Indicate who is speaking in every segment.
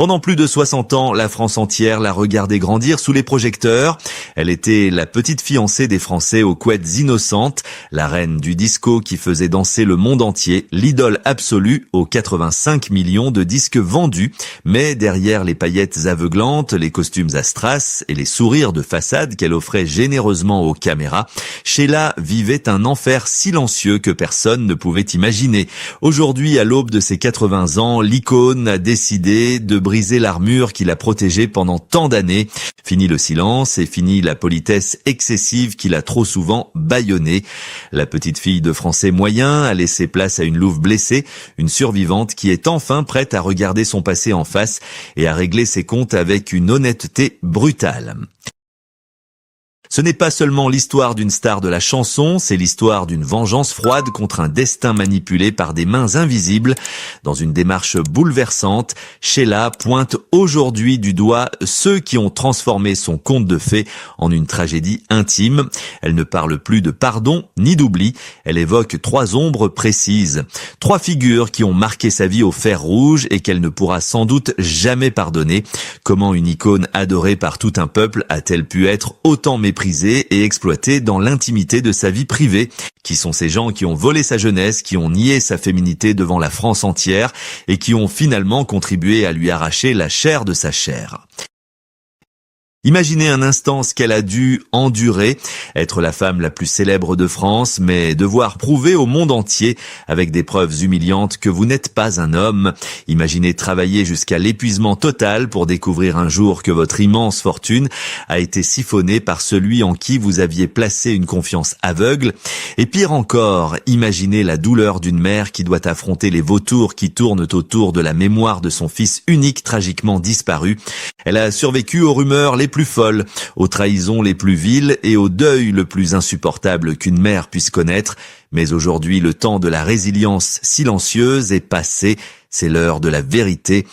Speaker 1: Pendant plus de 60 ans, la France entière l'a regardée grandir sous les projecteurs. Elle était la petite fiancée des Français aux couettes innocentes, la reine du disco qui faisait danser le monde entier, l'idole absolue aux 85 millions de disques vendus. Mais derrière les paillettes aveuglantes, les costumes à strass et les sourires de façade qu'elle offrait généreusement aux caméras, Sheila vivait un enfer silencieux que personne ne pouvait imaginer. Aujourd'hui, à l'aube de ses 80 ans, l'icône a décidé de briser l'armure qui l'a protégée pendant tant d'années. Fini le silence et fini la politesse excessive qui l'a trop souvent bâillonnée. La petite fille de Français moyen a laissé place à une louve blessée, une survivante qui est enfin prête à regarder son passé en face et à régler ses comptes avec une honnêteté brutale. Ce n'est pas seulement l'histoire d'une star de la chanson, c'est l'histoire d'une vengeance froide contre un destin manipulé par des mains invisibles. Dans une démarche bouleversante, Sheila pointe aujourd'hui du doigt ceux qui ont transformé son conte de fées en une tragédie intime. Elle ne parle plus de pardon ni d'oubli, elle évoque 3 ombres précises. 3 figures qui ont marqué sa vie au fer rouge et qu'elle ne pourra sans doute jamais pardonner. Comment une icône adorée par tout un peuple a-t-elle pu être autant méprisée et exploité dans l'intimité de sa vie privée? Qui sont ces gens qui ont volé sa jeunesse, qui ont nié sa féminité devant la France entière et qui ont finalement contribué à lui arracher la chair de sa chair? Imaginez un instant ce qu'elle a dû endurer, être la femme la plus célèbre de France, mais devoir prouver au monde entier, avec des preuves humiliantes, que vous n'êtes pas un homme. Imaginez travailler jusqu'à l'épuisement total pour découvrir un jour que votre immense fortune a été siphonnée par celui en qui vous aviez placé une confiance aveugle. Et pire encore, imaginez la douleur d'une mère qui doit affronter les vautours qui tournent autour de la mémoire de son fils unique tragiquement disparu. Elle a survécu aux rumeurs les plus folles, aux trahisons les plus viles et au deuil le plus insupportable qu'une mère puisse connaître. Mais aujourd'hui, le temps de la résilience silencieuse est passé. C'est l'heure de la vérité.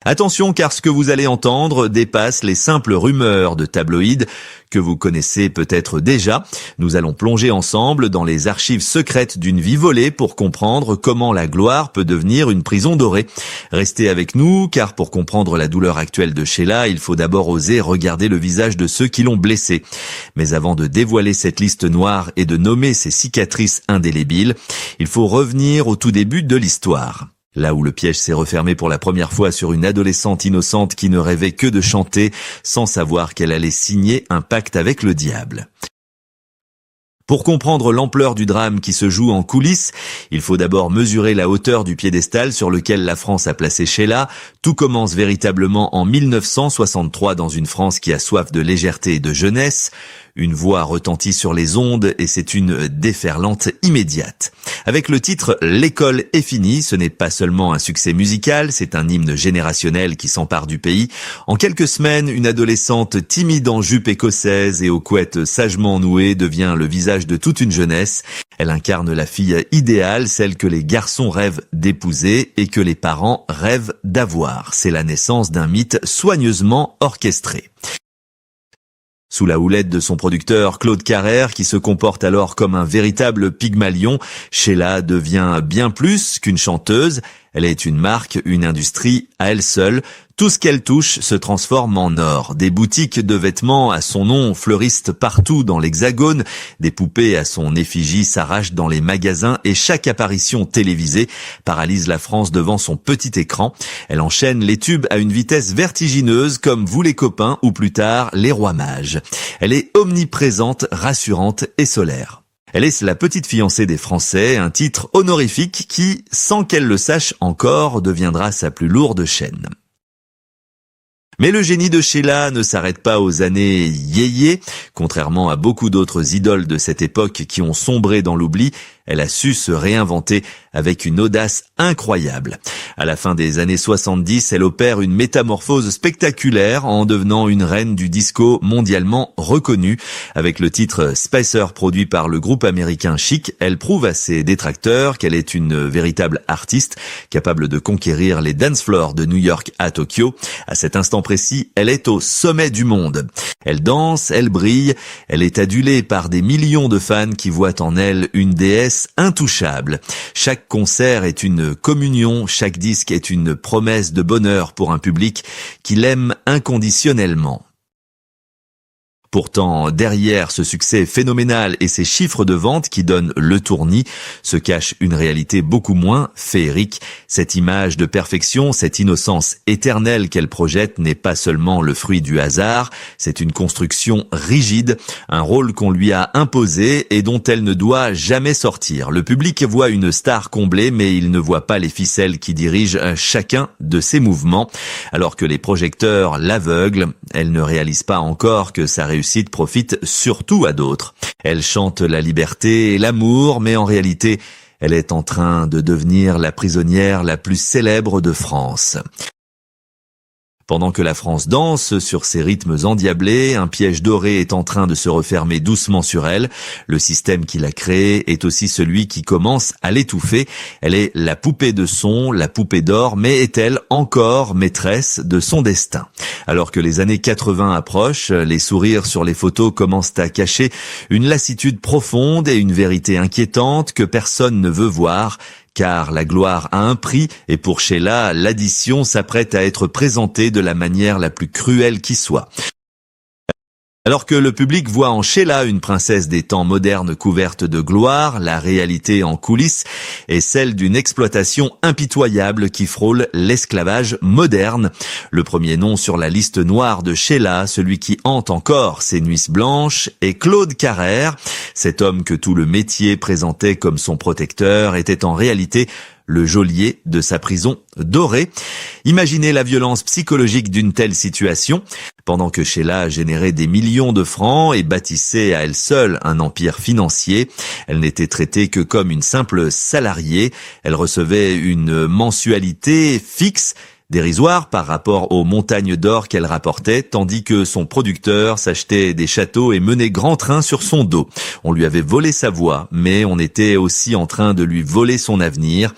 Speaker 1: Attention, car ce que vous allez entendre dépasse les simples rumeurs de tabloïds que vous connaissez peut-être déjà. Nous allons plonger ensemble dans les archives secrètes d'une vie volée pour comprendre comment la gloire peut devenir une prison dorée. Restez avec nous, car pour comprendre la douleur actuelle de Sheila, il faut d'abord oser regarder le visage de ceux qui l'ont blessée. Mais avant de dévoiler cette liste noire et de nommer ces cicatrices indélébiles, il faut revenir au tout début de l'histoire. Là où le piège s'est refermé pour la première fois sur une adolescente innocente qui ne rêvait que de chanter, sans savoir qu'elle allait signer un pacte avec le diable. Pour comprendre l'ampleur du drame qui se joue en coulisses, il faut d'abord mesurer la hauteur du piédestal sur lequel la France a placé Sheila. Tout commence véritablement en 1963 dans une France qui a soif de légèreté et de jeunesse. Une voix retentit sur les ondes et c'est une déferlante immédiate. Avec le titre « L'école est finie », ce n'est pas seulement un succès musical, c'est un hymne générationnel qui s'empare du pays. En quelques semaines, une adolescente timide en jupe écossaise et aux couettes sagement nouées devient le visage de toute une jeunesse. Elle incarne la fille idéale, celle que les garçons rêvent d'épouser et que les parents rêvent d'avoir. C'est la naissance d'un mythe soigneusement orchestré. Sous la houlette de son producteur Claude Carrère, qui se comporte alors comme un véritable Pygmalion, Sheila devient bien plus qu'une chanteuse. Elle est une marque, une industrie à elle seule. Tout ce qu'elle touche se transforme en or. Des boutiques de vêtements à son nom fleurissent partout dans l'Hexagone. Des poupées à son effigie s'arrachent dans les magasins et chaque apparition télévisée paralyse la France devant son petit écran. Elle enchaîne les tubes à une vitesse vertigineuse comme Vous les copains ou plus tard Les Rois Mages. Elle est omniprésente, rassurante et solaire. Elle est la petite fiancée des Français, un titre honorifique qui, sans qu'elle le sache encore, deviendra sa plus lourde chaîne. Mais le génie de Sheila ne s'arrête pas aux années yéyé. Contrairement à beaucoup d'autres idoles de cette époque qui ont sombré dans l'oubli, elle a su se réinventer avec une audace incroyable. À la fin des années 70, elle opère une métamorphose spectaculaire en devenant une reine du disco mondialement reconnue. Avec le titre Spacer produit par le groupe américain Chic, elle prouve à ses détracteurs qu'elle est une véritable artiste capable de conquérir les dance floors de New York à Tokyo. À cet instant précis, elle est au sommet du monde. Elle danse, elle brille, elle est adulée par des millions de fans qui voient en elle une déesse promesse intouchable. Chaque concert est une communion, chaque disque est une promesse de bonheur pour un public qui l'aime inconditionnellement. Pourtant, derrière ce succès phénoménal et ces chiffres de vente qui donnent le tournis, se cache une réalité beaucoup moins féerique. Cette image de perfection, cette innocence éternelle qu'elle projette n'est pas seulement le fruit du hasard, c'est une construction rigide, un rôle qu'on lui a imposé et dont elle ne doit jamais sortir. Le public voit une star comblée, mais il ne voit pas les ficelles qui dirigent chacun de ses mouvements. Alors que les projecteurs l'aveuglent, elle ne réalise pas encore que sa réussite profite surtout à d'autres. Elle chante la liberté et l'amour, mais en réalité, elle est en train de devenir la prisonnière la plus célèbre de France. Pendant que la France danse sur ses rythmes endiablés, un piège doré est en train de se refermer doucement sur elle. Le système qui l'a créé est aussi celui qui commence à l'étouffer. Elle est la poupée de son, la poupée d'or, mais est-elle encore maîtresse de son destin? Alors que les années 80 approchent, les sourires sur les photos commencent à cacher une lassitude profonde et une vérité inquiétante que personne ne veut voir. Car la gloire a un prix et pour Sheila, l'addition s'apprête à être présentée de la manière la plus cruelle qui soit. Alors que le public voit en Sheila une princesse des temps modernes couverte de gloire, la réalité en coulisses est celle d'une exploitation impitoyable qui frôle l'esclavage moderne. Le premier nom sur la liste noire de Sheila, celui qui hante encore ses nuits blanches, est Claude Carrère. Cet homme que tout le métier présentait comme son protecteur était en réalité le geôlier de sa prison dorée. Imaginez la violence psychologique d'une telle situation. Pendant que Sheila générait des millions de francs et bâtissait à elle seule un empire financier, elle n'était traitée que comme une simple salariée. Elle recevait une mensualité fixe, dérisoire par rapport aux montagnes d'or qu'elle rapportait, tandis que son producteur s'achetait des châteaux et menait grand train sur son dos. On lui avait volé sa voix, mais on était aussi en train de lui voler son avenir.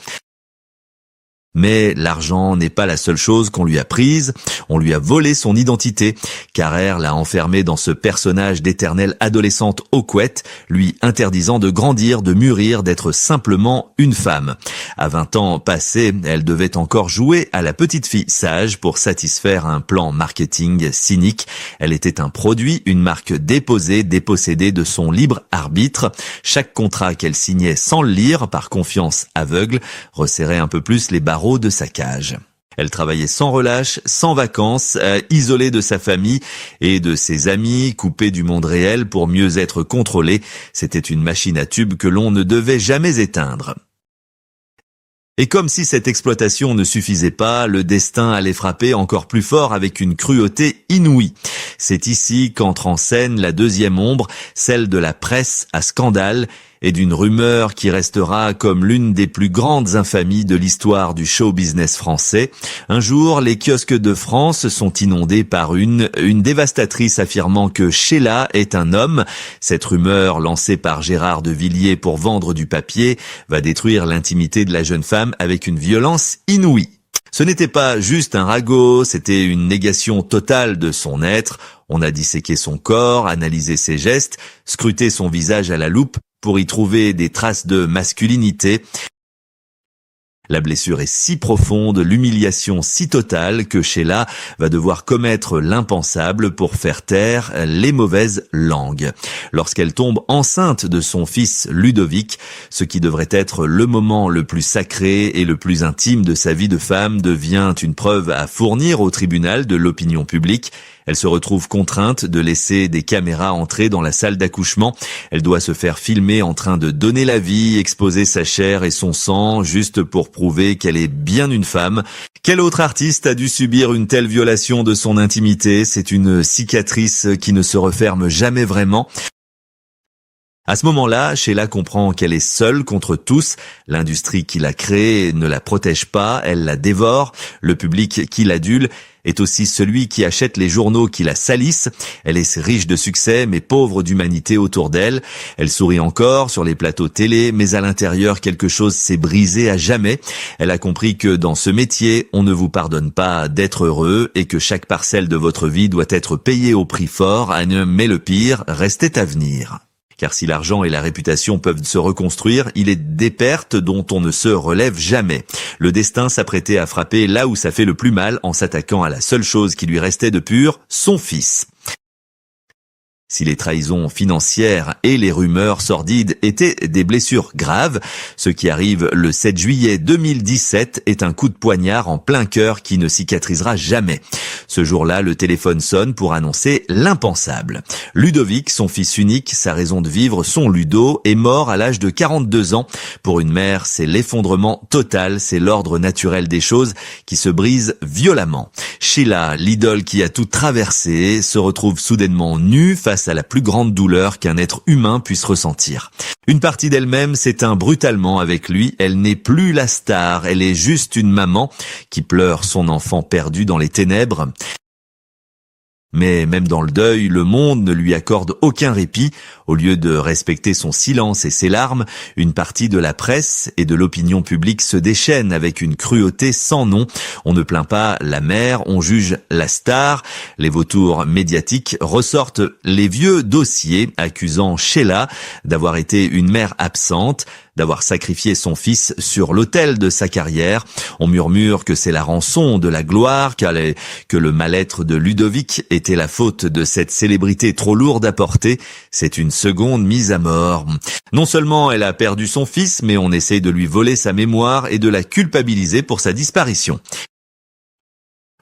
Speaker 1: Mais l'argent n'est pas la seule chose qu'on lui a prise, on lui a volé son identité. Carrère l'a enfermée dans ce personnage d'éternelle adolescente aux couettes, lui interdisant de grandir, de mûrir, d'être simplement une femme. À 20 ans passés, elle devait encore jouer à la petite fille sage pour satisfaire un plan marketing cynique. Elle était un produit, une marque déposée, dépossédée de son libre arbitre. Chaque contrat qu'elle signait sans le lire, par confiance aveugle, resserrait un peu plus les barreaux de sa cage. Elle travaillait sans relâche, sans vacances, isolée de sa famille et de ses amis, coupée du monde réel pour mieux être contrôlée. C'était une machine à tubes que l'on ne devait jamais éteindre. Et comme si cette exploitation ne suffisait pas, le destin allait frapper encore plus fort avec une cruauté inouïe. C'est ici qu'entre en scène la deuxième ombre, celle de la presse à scandale et d'une rumeur qui restera comme l'une des plus grandes infamies de l'histoire du show business français. Un jour, les kiosques de France sont inondés par une dévastatrice affirmant que Sheila est un homme. Cette rumeur, lancée par Gérard de Villiers pour vendre du papier, va détruire l'intimité de la jeune femme avec une violence inouïe. Ce n'était pas juste un ragot, c'était une négation totale de son être. On a disséqué son corps, analysé ses gestes, scruté son visage à la loupe pour y trouver des traces de masculinité. La blessure est si profonde, l'humiliation si totale que Sheila va devoir commettre l'impensable pour faire taire les mauvaises langues. Lorsqu'elle tombe enceinte de son fils Ludovic, ce qui devrait être le moment le plus sacré et le plus intime de sa vie de femme devient une preuve à fournir au tribunal de l'opinion publique. Elle se retrouve contrainte de laisser des caméras entrer dans la salle d'accouchement. Elle doit se faire filmer en train de donner la vie, exposer sa chair et son sang, juste pour prouver qu'elle est bien une femme. Quel autre artiste a dû subir une telle violation de son intimité? C'est une cicatrice qui ne se referme jamais vraiment. À ce moment-là, Sheila comprend qu'elle est seule contre tous. L'industrie qui l'a créée ne la protège pas, elle la dévore. Le public qui l'adule est aussi celui qui achète les journaux qui la salissent. Elle est riche de succès, mais pauvre d'humanité autour d'elle. Elle sourit encore sur les plateaux télé, mais à l'intérieur, quelque chose s'est brisé à jamais. Elle a compris que dans ce métier, on ne vous pardonne pas d'être heureux et que chaque parcelle de votre vie doit être payée au prix fort, mais le pire restait à venir. Car si l'argent et la réputation peuvent se reconstruire, il est des pertes dont on ne se relève jamais. Le destin s'apprêtait à frapper là où ça fait le plus mal en s'attaquant à la seule chose qui lui restait de pur, son fils. Si les trahisons financières et les rumeurs sordides étaient des blessures graves, ce qui arrive le 7 juillet 2017 est un coup de poignard en plein cœur qui ne cicatrisera jamais. Ce jour-là, le téléphone sonne pour annoncer l'impensable. Ludovic, son fils unique, sa raison de vivre, son Ludo, est mort à l'âge de 42 ans. Pour une mère, c'est l'effondrement total, c'est l'ordre naturel des choses qui se brise violemment. Sheila, l'idole qui a tout traversé, se retrouve soudainement nue face à la plus grande douleur qu'un être humain puisse ressentir. Une partie d'elle-même s'éteint brutalement avec lui, elle n'est plus la star, elle est juste une maman qui pleure son enfant perdu dans les ténèbres. Mais même dans le deuil, le monde ne lui accorde aucun répit. Au lieu de respecter son silence et ses larmes, une partie de la presse et de l'opinion publique se déchaîne avec une cruauté sans nom. On ne plaint pas la mère, on juge la star. Les vautours médiatiques ressortent les vieux dossiers accusant Sheila d'avoir été une mère absente, d'avoir sacrifié son fils sur l'autel de sa carrière. On murmure que c'est la rançon de la gloire, que le mal-être de Ludovic était la faute de cette célébrité trop lourde à porter. C'est une seconde mise à mort. Non seulement elle a perdu son fils, mais on essaye de lui voler sa mémoire et de la culpabiliser pour sa disparition.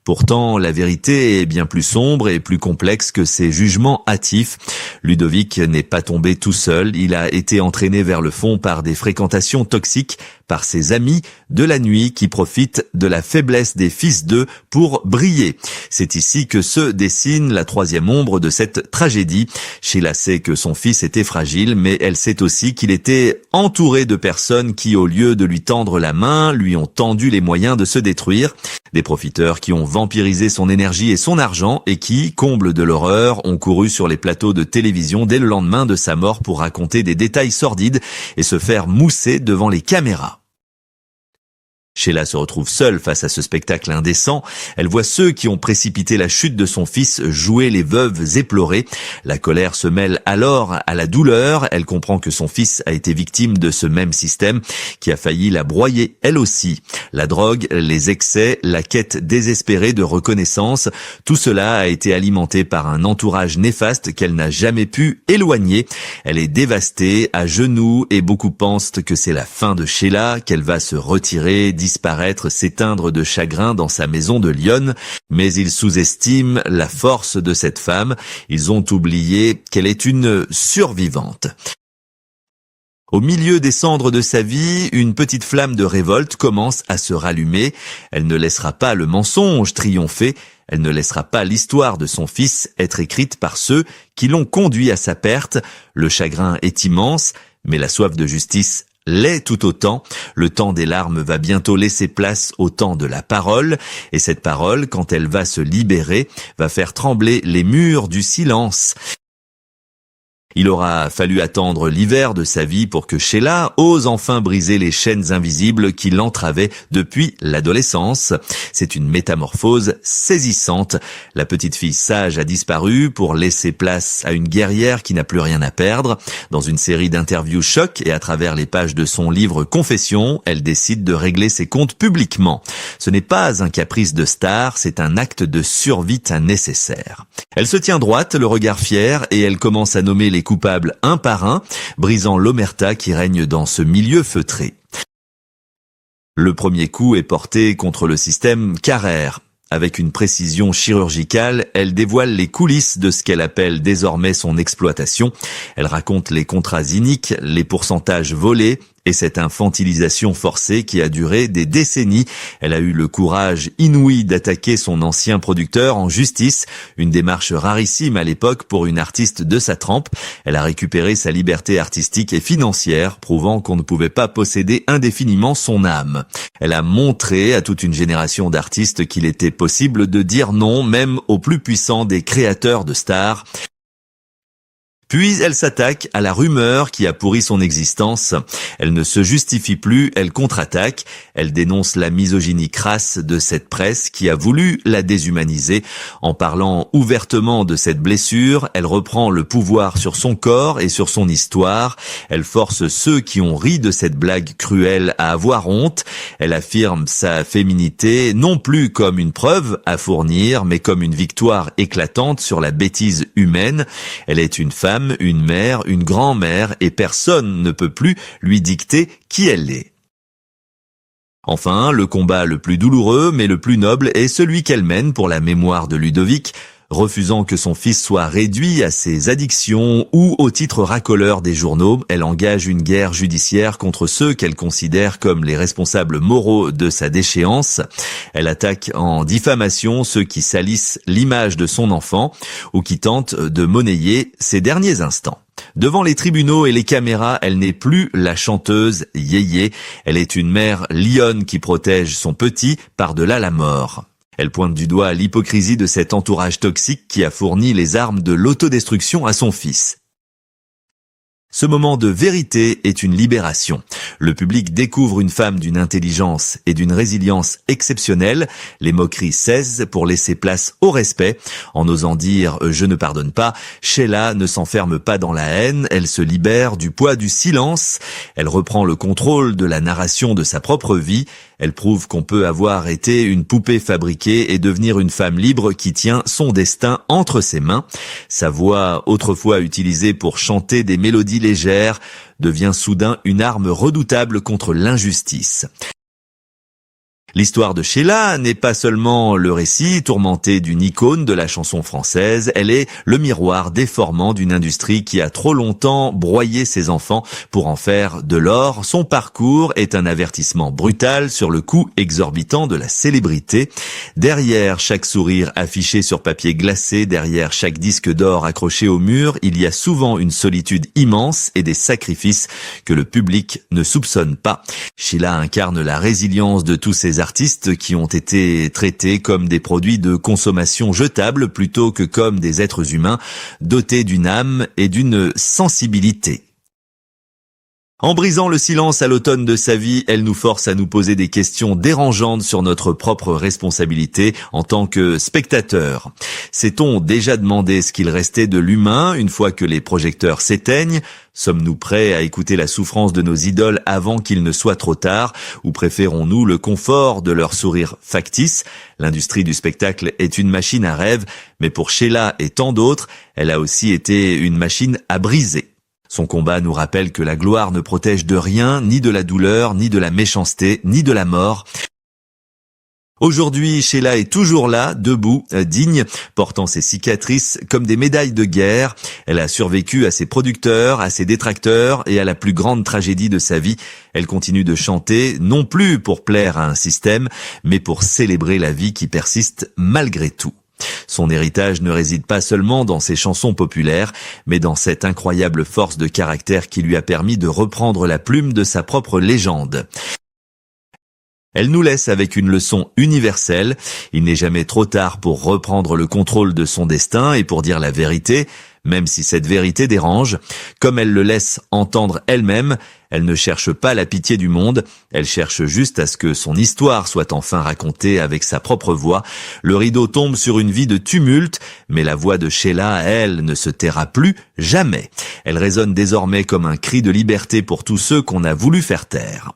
Speaker 1: Pourtant, la vérité est bien plus sombre et plus complexe que ces jugements hâtifs. Ludovic n'est pas tombé tout seul, il a été entraîné vers le fond par des fréquentations toxiques, par ses amis de la nuit qui profitent de la faiblesse des fils d'eux pour briller. C'est ici que se dessine la troisième ombre de cette tragédie. Sheila sait que son fils était fragile, mais elle sait aussi qu'il était entouré de personnes qui, au lieu de lui tendre la main, lui ont tendu les moyens de se détruire. Des profiteurs qui ont vampirisé son énergie et son argent et qui, comble de l'horreur, ont couru sur les plateaux de télévision dès le lendemain de sa mort pour raconter des détails sordides et se faire mousser devant les caméras. Sheila se retrouve seule face à ce spectacle indécent. Elle voit ceux qui ont précipité la chute de son fils jouer les veuves éplorées. La colère se mêle alors à la douleur. Elle comprend que son fils a été victime de ce même système qui a failli la broyer elle aussi. La drogue, les excès, la quête désespérée de reconnaissance, tout cela a été alimenté par un entourage néfaste qu'elle n'a jamais pu éloigner. Elle est dévastée, à genoux, et beaucoup pensent que c'est la fin de Sheila, qu'elle va se retirer, disparaître, s'éteindre de chagrin dans sa maison de Lyon, mais ils sous-estiment la force de cette femme. Ils ont oublié qu'elle est une survivante. Au milieu des cendres de sa vie, une petite flamme de révolte commence à se rallumer. Elle ne laissera pas le mensonge triompher. Elle ne laissera pas l'histoire de son fils être écrite par ceux qui l'ont conduit à sa perte. Le chagrin est immense, mais la soif de justice l'est tout autant. Le temps des larmes va bientôt laisser place au temps de la parole, et cette parole, quand elle va se libérer, va faire trembler les murs du silence. Il aura fallu attendre l'hiver de sa vie pour que Sheila ose enfin briser les chaînes invisibles qui l'entravaient depuis l'adolescence. C'est une métamorphose saisissante. La petite fille sage a disparu pour laisser place à une guerrière qui n'a plus rien à perdre. Dans une série d'interviews choc et à travers les pages de son livre Confessions, elle décide de régler ses comptes publiquement. Ce n'est pas un caprice de star, c'est un acte de survie nécessaire. Elle se tient droite, le regard fier, et elle commence à nommer les coupables un par un, brisant l'omerta qui règne dans ce milieu feutré. Le premier coup est porté contre le système Carrère. Avec une précision chirurgicale, elle dévoile les coulisses de ce qu'elle appelle désormais son exploitation. Elle raconte les contrats iniques, les pourcentages volés et cette infantilisation forcée qui a duré des décennies. Elle a eu le courage inouï d'attaquer son ancien producteur en justice, une démarche rarissime à l'époque pour une artiste de sa trempe. Elle a récupéré sa liberté artistique et financière, prouvant qu'on ne pouvait pas posséder indéfiniment son âme. Elle a montré à toute une génération d'artistes qu'il était possible de dire non, même aux plus puissants des créateurs de stars. Puis elle s'attaque à la rumeur qui a pourri son existence. Elle ne se justifie plus, elle contre-attaque. Elle dénonce la misogynie crasse de cette presse qui a voulu la déshumaniser. En parlant ouvertement de cette blessure, elle reprend le pouvoir sur son corps et sur son histoire. Elle force ceux qui ont ri de cette blague cruelle à avoir honte. Elle affirme sa féminité non plus comme une preuve à fournir, mais comme une victoire éclatante sur la bêtise humaine. Elle est une femme, une mère, une grand-mère et personne ne peut plus lui dicter qui elle est. Enfin, le combat le plus douloureux mais le plus noble est celui qu'elle mène pour la mémoire de Ludovic, refusant que son fils soit réduit à ses addictions ou au titre racoleur des journaux. Elle engage une guerre judiciaire contre ceux qu'elle considère comme les responsables moraux de sa déchéance. Elle attaque en diffamation ceux qui salissent l'image de son enfant ou qui tentent de monnayer ses derniers instants. Devant les tribunaux et les caméras, elle n'est plus la chanteuse yéyé. Elle est une mère lionne qui protège son petit par-delà la mort. Elle pointe du doigt l'hypocrisie de cet entourage toxique qui a fourni les armes de l'autodestruction à son fils. Ce moment de vérité est une libération. Le public découvre une femme d'une intelligence et d'une résilience exceptionnelles. Les moqueries cessent pour laisser place au respect. En osant dire « je ne pardonne pas », Sheila ne s'enferme pas dans la haine, elle se libère du poids du silence. Elle reprend le contrôle de la narration de sa propre vie. Elle prouve qu'on peut avoir été une poupée fabriquée et devenir une femme libre qui tient son destin entre ses mains. Sa voix, autrefois utilisée pour chanter des mélodies légères, devient soudain une arme redoutable contre l'injustice. L'histoire de Sheila n'est pas seulement le récit tourmenté d'une icône de la chanson française, elle est le miroir déformant d'une industrie qui a trop longtemps broyé ses enfants pour en faire de l'or. Son parcours est un avertissement brutal sur le coût exorbitant de la célébrité. Derrière chaque sourire affiché sur papier glacé, derrière chaque disque d'or accroché au mur, il y a souvent une solitude immense et des sacrifices que le public ne soupçonne pas. Sheila incarne la résilience de tous ces artistes qui ont été traités comme des produits de consommation jetables plutôt que comme des êtres humains dotés d'une âme et d'une sensibilité. En brisant le silence à l'automne de sa vie, elle nous force à nous poser des questions dérangeantes sur notre propre responsabilité en tant que spectateur. S'est-on déjà demandé ce qu'il restait de l'humain une fois que les projecteurs s'éteignent ? Sommes-nous prêts à écouter la souffrance de nos idoles avant qu'il ne soit trop tard ? Ou préférons-nous le confort de leur sourire factice ? L'industrie du spectacle est une machine à rêve, mais pour Sheila et tant d'autres, elle a aussi été une machine à briser. Son combat nous rappelle que la gloire ne protège de rien, ni de la douleur, ni de la méchanceté, ni de la mort. Aujourd'hui, Sheila est toujours là, debout, digne, portant ses cicatrices comme des médailles de guerre. Elle a survécu à ses producteurs, à ses détracteurs et à la plus grande tragédie de sa vie. Elle continue de chanter, non plus pour plaire à un système, mais pour célébrer la vie qui persiste malgré tout. Son héritage ne réside pas seulement dans ses chansons populaires, mais dans cette incroyable force de caractère qui lui a permis de reprendre la plume de sa propre légende. Elle nous laisse avec une leçon universelle. Il n'est jamais trop tard pour reprendre le contrôle de son destin et pour dire la vérité, même si cette vérité dérange. Comme elle le laisse entendre elle-même, elle ne cherche pas la pitié du monde, elle cherche juste à ce que son histoire soit enfin racontée avec sa propre voix. Le rideau tombe sur une vie de tumulte, mais la voix de Sheila, elle, ne se taira plus jamais. Elle résonne désormais comme un cri de liberté pour tous ceux qu'on a voulu faire taire.